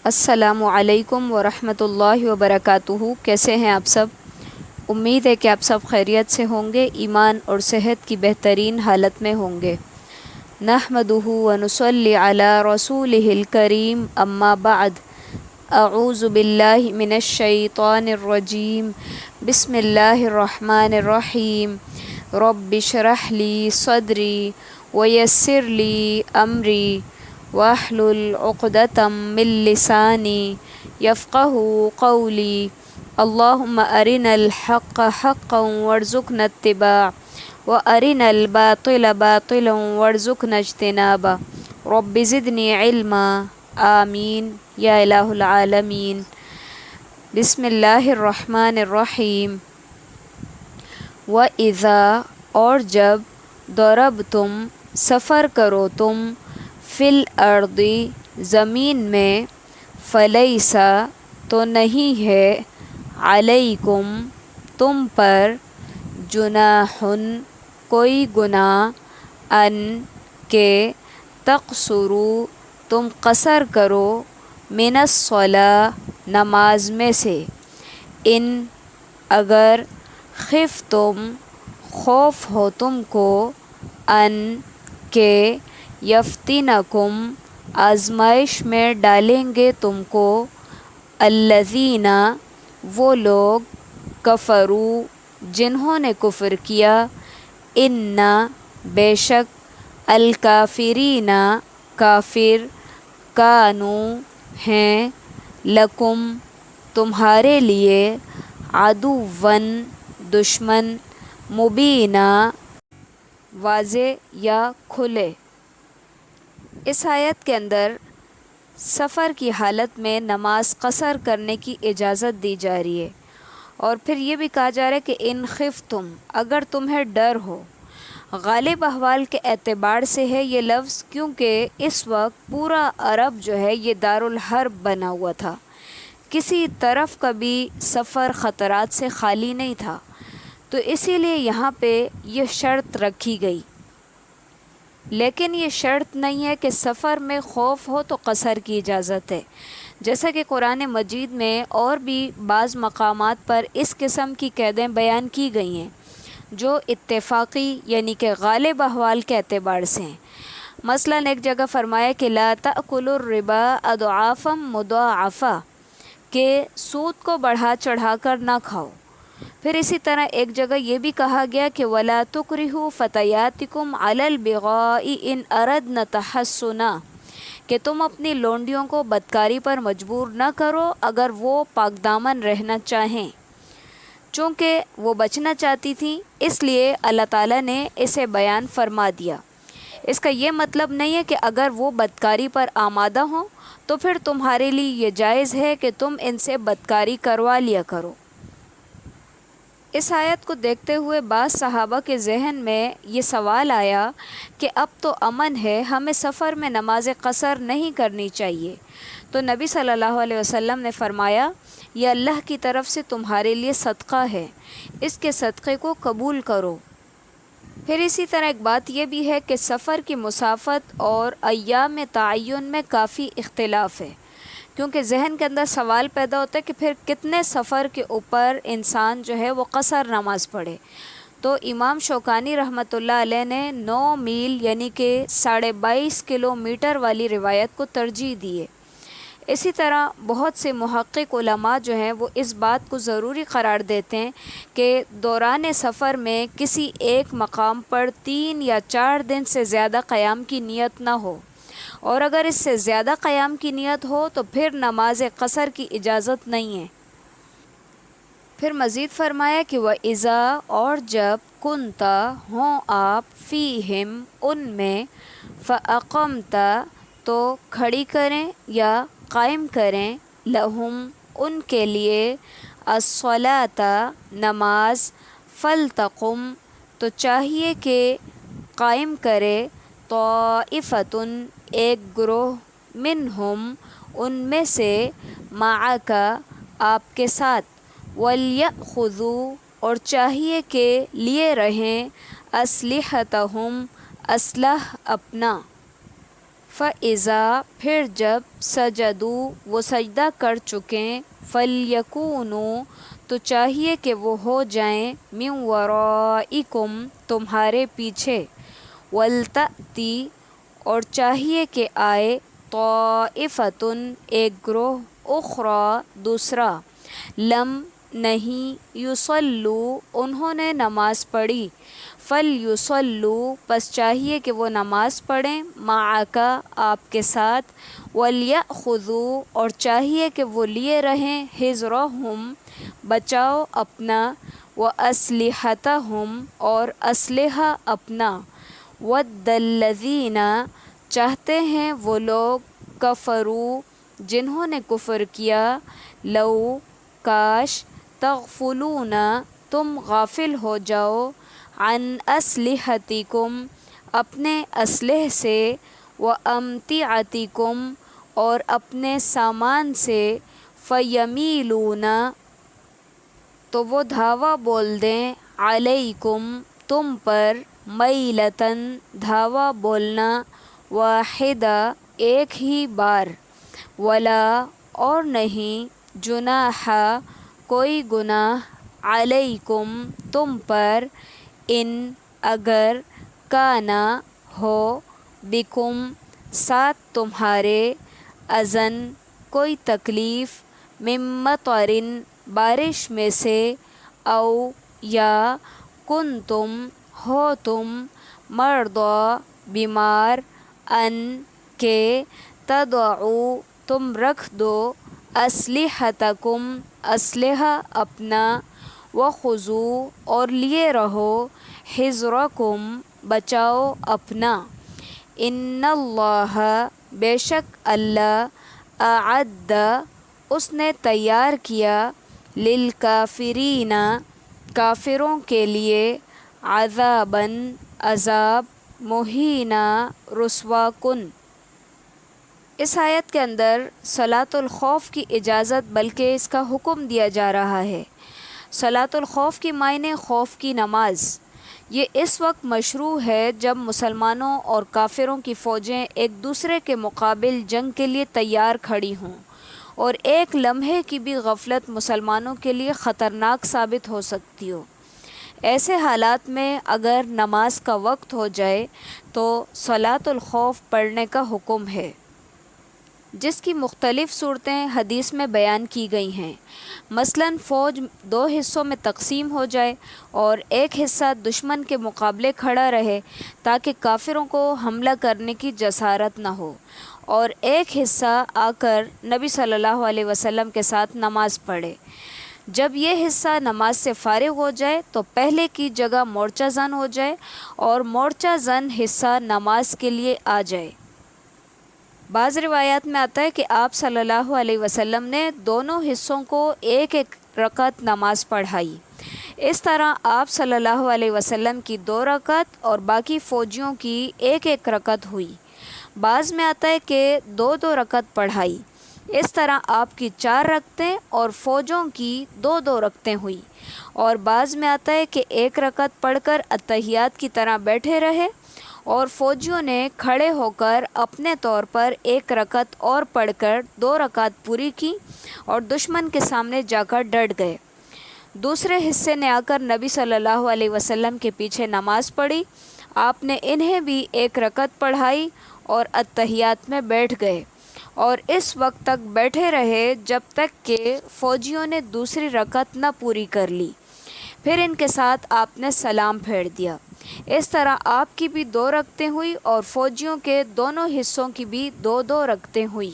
السلام علیکم ورحمۃ اللہ وبرکاتہ۔ کیسے ہیں آپ سب؟ امید ہے کہ آپ سب خیریت سے ہوں گے، ایمان اور صحت کی بہترین حالت میں ہوں گے۔ نحمدہ ونصلی علی رسولہ الکریم، اما بعد، اعوذ باللہ من الشیطان الرجیم، بسم اللہ الرحمن الرحیم۔ رب اشرح لی صدری ویسر لی امری واحلل عقدۃ من لسانی یفقہوا قولی۔ اللہم ارنا الحق حقا وارزقنا اتباعہ وارنا الباطل باطلا وارزقنا اجتنابہ۔ رب زدنی علما، آمین یا الہ العالمین۔ بسم اللہ الرحمن الرحیم۔ وَإِذَا، اور جب، ضربتم، سفر کرو تم، فی الارض، زمین میں، فلیس، تو نہیں ہے، علیکم، تم پر، جناح، کوئی گناہ، ان، کہ، تقصروا، تم قصر کرو، من الصلاۃ، نماز میں سے، ان، اگر، خفتم، خوف ہو تم کو، ان، کہ، یفتنکم، آزمائش میں ڈالیں گے تم کو، الذین، وہ لوگ، کفروا، جنہوں نے کفر کیا، ان، بے شک، الکافرین، کافر، کانوا، ہیں، لکم، تمہارے لیے، عدواً، دشمن، مبینا، واضح یا کھلے۔ اس آیت کے اندر سفر کی حالت میں نماز قصر کرنے کی اجازت دی جا رہی ہے، اور پھر یہ بھی کہا جا رہا ہے کہ ان خفتم، اگر تمہیں ڈر ہو۔ غالب احوال کے اعتبار سے ہے یہ لفظ، کیونکہ اس وقت پورا عرب جو ہے یہ دارالحرب بنا ہوا تھا، کسی طرف کا بھی سفر خطرات سے خالی نہیں تھا، تو اسی لیے یہاں پہ یہ شرط رکھی گئی۔ لیکن یہ شرط نہیں ہے کہ سفر میں خوف ہو تو قصر کی اجازت ہے، جیسا کہ قرآن مجید میں اور بھی بعض مقامات پر اس قسم کی قیدیں بیان کی گئی ہیں جو اتفاقی یعنی کہ غالب احوال کے اعتبار سے ہیں۔ مثلاً ایک جگہ فرمایا کہ لا تأکلوا الربا اضعافا مضاعفہ، کہ سود کو بڑھا چڑھا کر نہ کھاؤ۔ پھر اسی طرح ایک جگہ یہ بھی کہا گیا کہ وَلَا تُكْرِهُوا فَتَيَاتِكُمْ عَلَى الْبِغَاءِ إِنْ أَرَدْنَ تَحَصُّنًا، کہ تم اپنی لونڈیوں کو بدکاری پر مجبور نہ کرو اگر وہ پاک دامن رہنا چاہیں۔ چونکہ وہ بچنا چاہتی تھیں، اس لیے اللہ تعالیٰ نے اسے بیان فرما دیا۔ اس کا یہ مطلب نہیں ہے کہ اگر وہ بدکاری پر آمادہ ہوں تو پھر تمہارے لیے یہ جائز ہے کہ تم ان سے بدکاری کروا لیا کرو۔ اس آیت کو دیکھتے ہوئے بعض صحابہ کے ذہن میں یہ سوال آیا کہ اب تو امن ہے، ہمیں سفر میں نماز قصر نہیں کرنی چاہیے، تو نبی صلی اللہ علیہ وسلم نے فرمایا یہ اللہ کی طرف سے تمہارے لیے صدقہ ہے، اس کے صدقے کو قبول کرو۔ پھر اسی طرح ایک بات یہ بھی ہے کہ سفر کی مسافت اور ایام تعین میں کافی اختلاف ہے، کیونکہ ذہن کے اندر سوال پیدا ہوتا ہے کہ پھر کتنے سفر کے اوپر انسان جو ہے وہ قصر نماز پڑھے۔ تو امام شوکانی رحمۃ اللہ علیہ نے 9 میل یعنی کہ 22.5 کلومیٹر والی روایت کو ترجیح دی ہے۔ اسی طرح بہت سے محقق علماء جو ہیں وہ اس بات کو ضروری قرار دیتے ہیں کہ دوران سفر میں کسی ایک مقام پر 3 یا 4 دن سے زیادہ قیام کی نیت نہ ہو، اور اگر اس سے زیادہ قیام کی نیت ہو تو پھر نماز قصر کی اجازت نہیں ہے۔ پھر مزید فرمایا کہ وَإِذَا، اور جب، كُنْتَ، ہوں آپ، فِيهِمْ، ان میں، فَأَقَمْتَ، تو کھڑی کریں یا قائم کریں، لَهُمْ، ان کے لیے، الصَّلَاةَ، نماز، فَلْتَقُمْ، تو چاہیے کہ قائم کرے، طَائِفَةٌ، ایک گروہ، منہم، ان میں سے، معک، آپ کے ساتھ، وَلْيَأْخُذُوا، اور چاہیے کہ لیے رہیں، أَسْلِحَتَهُمْ، اسلحہ اپنا، فَإِذَا پھر جب سجدو وہ سجدہ کر چکیں فَلْيَكُونُوا تو چاہیے کہ وہ ہو جائیں مِن وَرَائِكُمْ تمہارے پیچھے وَلْتَأْتِ اور چاہیے کہ آئے طَائِفَةٌ ایک گروہ اخری دوسرا لم نہیں یصلوا انہوں نے نماز پڑھی فَلْيُصَلُّوا پس چاہیے کہ وہ نماز پڑھیں معَکَ آپ کے ساتھ وَلْيَأْخُذُوا اور چاہیے کہ وہ لیے رہیں حِذْرَهُمْ بچاؤ اپنا وَأَسْلِحَتَهُمْ اور اسلحہ اپنا وَدَّ الَّذِينَ چاہتے ہیں وہ لوگ کفروا جنہوں نے کفر کیا لو کاش تغفلون تم غافل ہو جاؤ عن اسلحتکم اپنے اسلحے سے وامتعتکم اور اپنے سامان سے فیمیلون تو وہ دھاوا بول دیں علیکم تم پر میلتن دھاوا بولنا واحدہ ایک ہی بار ولا اور نہیں جناح کوئی گناہ علیکم تم پر ان اگر کانا ہو بکم ساتھ تمہارے اذن کوئی تکلیف من مطرن بارش میں سے او یا کنتم ہو تم مرضی بیمار ان کے تدعو تم رکھ دو اسلحتکم اسلحہ اپنا وخذوا اور لیے رہو حذرکم بچاؤ اپنا ان اللہ بے شک اللہ اعد اس نے تیار کیا للکافرین کافروں کے لیے عذاباً عذاب مہینہ رسوا کن۔ اس آیت کے اندر صلاۃ الخوف کی اجازت بلکہ اس کا حکم دیا جا رہا ہے۔ صلاۃ الخوف کی معنی خوف کی نماز۔ یہ اس وقت مشروع ہے جب مسلمانوں اور کافروں کی فوجیں ایک دوسرے کے مقابل جنگ کے لیے تیار کھڑی ہوں اور ایک لمحے کی بھی غفلت مسلمانوں کے لیے خطرناک ثابت ہو سکتی ہو۔ ایسے حالات میں اگر نماز کا وقت ہو جائے تو صلاۃ الخوف پڑھنے کا حکم ہے، جس کی مختلف صورتیں حدیث میں بیان کی گئی ہیں۔ مثلاً فوج دو حصوں میں تقسیم ہو جائے اور ایک حصہ دشمن کے مقابلے کھڑا رہے تاکہ کافروں کو حملہ کرنے کی جسارت نہ ہو، اور ایک حصہ آ کر نبی صلی اللہ علیہ وسلم کے ساتھ نماز پڑھے۔ جب یہ حصہ نماز سے فارغ ہو جائے تو پہلے کی جگہ مورچہ زن ہو جائے اور مورچہ زن حصہ نماز کے لیے آ جائے۔ بعض روایات میں آتا ہے کہ آپ صلی اللہ علیہ وسلم نے دونوں حصوں کو ایک ایک رکعت نماز پڑھائی۔ اس طرح آپ صلی اللہ علیہ وسلم کی 2 رکعت اور باقی فوجیوں کی ایک ایک رکعت ہوئی۔ بعض میں آتا ہے کہ 2 رکعت پڑھائی۔ اس طرح آپ کی 4 رکعتیں اور فوجوں کی 2 رکعتیں ہوئی، اور بعض میں آتا ہے کہ 1 رکعت پڑھ کر اتحیات کی طرح بیٹھے رہے اور فوجیوں نے کھڑے ہو کر اپنے طور پر 1 رکعت اور پڑھ کر 2 رکعت پوری کی اور دشمن کے سامنے جا کر ڈٹ گئے۔ دوسرے حصے نے آ کر نبی صلی اللہ علیہ وسلم کے پیچھے نماز پڑھی، آپ نے انہیں بھی 1 رکعت پڑھائی اور اتحیات میں بیٹھ گئے، اور اس وقت تک بیٹھے رہے جب تک کہ فوجیوں نے دوسری رکعت نہ پوری کر لی۔ پھر ان کے ساتھ آپ نے سلام پھیر دیا۔ اس طرح آپ کی بھی 2 رکعتیں ہوئی اور فوجیوں کے دونوں حصوں کی بھی 2 رکعتیں ہوئی۔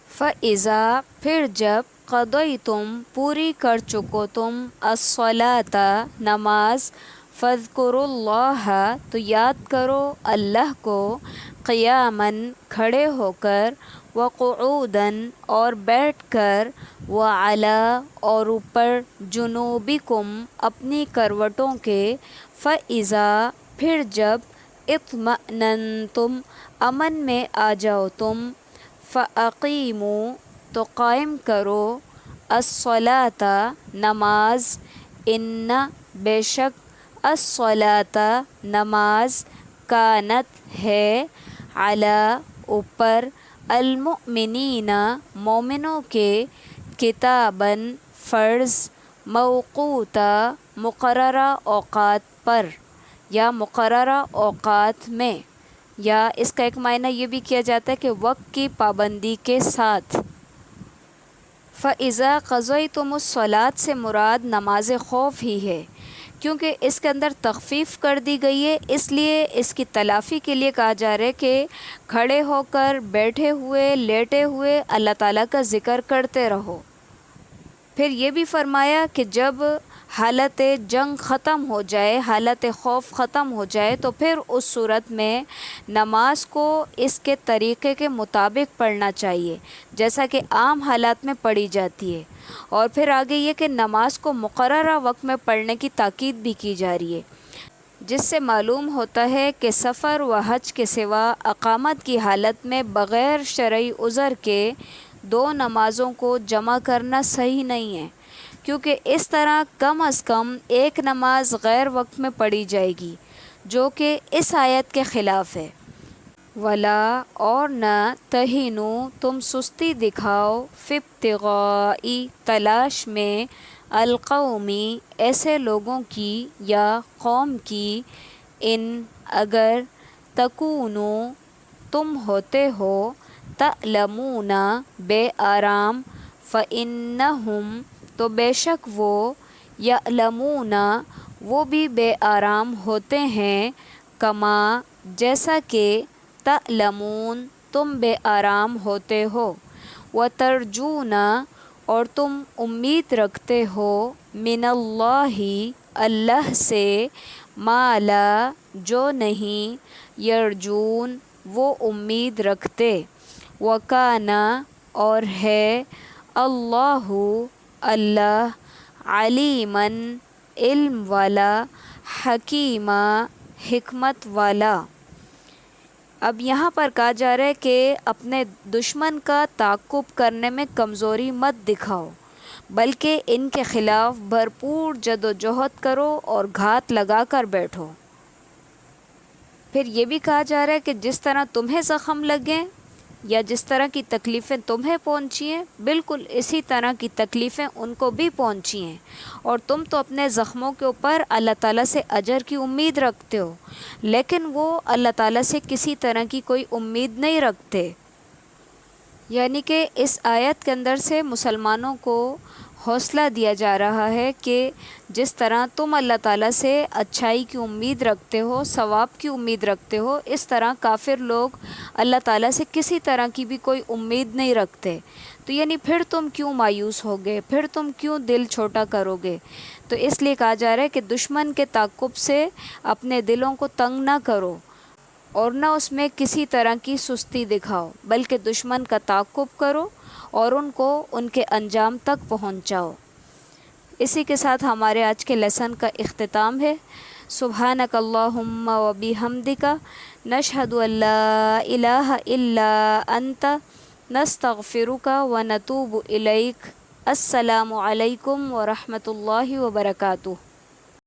فَإِذَا پھر جب قَضَيْتُمْ پوری کر چکو تم الصَّلَاةَ نماز فَاذْكُرُوا اللَّهَ تو یاد کرو اللہ کو قیاماً کھڑے ہو کر وقعوداً اور بیٹھ کر وعلی اور اوپر جنوبکم اپنی کروٹوں کے فَإِذَا پھر جب اطمأننتم امن میں آ جاؤ تم فَأَقِیمُوا تو قائم کرو الصَّلَاةَ نماز ان بے شک الصَّلَاةَ نماز کانت ہے علی اوپر المؤمنین مومنوں کے کتاباً فرض موقوتا مقررہ اوقات پر یا مقررہ اوقات میں، یا اس کا ایک معنی یہ بھی کیا جاتا ہے کہ وقت کی پابندی کے ساتھ۔ فَإِذَا قَضَيْتُمُ الصَّلَاةَ سے مراد نماز خوف ہی ہے، کیونکہ اس کے اندر تخفیف کر دی گئی ہے، اس لیے اس کی تلافی کے لیے کہا جا رہا ہے کہ کھڑے ہو کر، بیٹھے ہوئے، لیٹے ہوئے اللہ تعالیٰ کا ذکر کرتے رہو۔ پھر یہ بھی فرمایا کہ جب حالت جنگ ختم ہو جائے، حالت خوف ختم ہو جائے، تو پھر اس صورت میں نماز کو اس کے طریقے کے مطابق پڑھنا چاہیے جیسا کہ عام حالات میں پڑھی جاتی ہے۔ اور پھر آگے یہ کہ نماز کو مقررہ وقت میں پڑھنے کی تاکید بھی کی جا رہی ہے، جس سے معلوم ہوتا ہے کہ سفر و حج کے سوا اقامت کی حالت میں بغیر شرعی عذر کے دو نمازوں کو جمع کرنا صحیح نہیں ہے، کیونکہ اس طرح کم از کم ایک نماز غیر وقت میں پڑھی جائے گی، جو کہ اس آیت کے خلاف ہے۔ ولا اور نہ تہینوا تم سستی دکھاؤ فی ابتغاء تلاش میں القومی ایسے لوگوں کی یا قوم کی، ان اگر تکونوا تم ہوتے ہو تعلمون بے آرام، فإنہم تو بے شک وہ یعلمون وہ بھی بے آرام ہوتے ہیں، کما جیسا کہ تعلمون تم بے آرام ہوتے ہو، وترجون اور تم امید رکھتے ہو من اللہ اللہ سے، ما لا جو نہیں یرجون وہ امید رکھتے، وکان اور ہے اللہ اللہ علیماً علم والا، حکیمہ حکمت والا۔ اب یہاں پر کہا جا رہا ہے کہ اپنے دشمن کا تعاقب کرنے میں کمزوری مت دکھاؤ، بلکہ ان کے خلاف بھرپور جد و جہد کرو اور گھات لگا کر بیٹھو۔ پھر یہ بھی کہا جا رہا ہے کہ جس طرح تمہیں زخم لگیں یا جس طرح کی تکلیفیں تمہیں پہنچی ہیں، بالکل اسی طرح کی تکلیفیں ان کو بھی پہنچی ہیں، اور تم تو اپنے زخموں کے اوپر اللہ تعالیٰ سے اجر کی امید رکھتے ہو، لیکن وہ اللہ تعالیٰ سے کسی طرح کی کوئی امید نہیں رکھتے۔ یعنی کہ اس آیت کے اندر سے مسلمانوں کو حوصلہ دیا جا رہا ہے کہ جس طرح تم اللہ تعالیٰ سے اچھائی کی امید رکھتے ہو، ثواب کی امید رکھتے ہو، اس طرح کافر لوگ اللہ تعالیٰ سے کسی طرح کی بھی کوئی امید نہیں رکھتے۔ تو یعنی پھر تم کیوں مایوس ہوگے، پھر تم کیوں دل چھوٹا کرو گے؟ تو اس لیے کہا جا رہا ہے کہ دشمن کے تعاقب سے اپنے دلوں کو تنگ نہ کرو اور نہ اس میں کسی طرح کی سستی دکھاؤ، بلکہ دشمن کا تعاقب کرو اور ان کو ان کے انجام تک پہنچاؤ۔ اسی کے ساتھ ہمارے آج کے لیسن کا اختتام ہے۔ سبحانک اللہم و بحمدک نشہد ان لا الہ الا انت نستغفرک و نتوب الیک۔ السلام علیکم ورحمۃ اللہ وبرکاتہ۔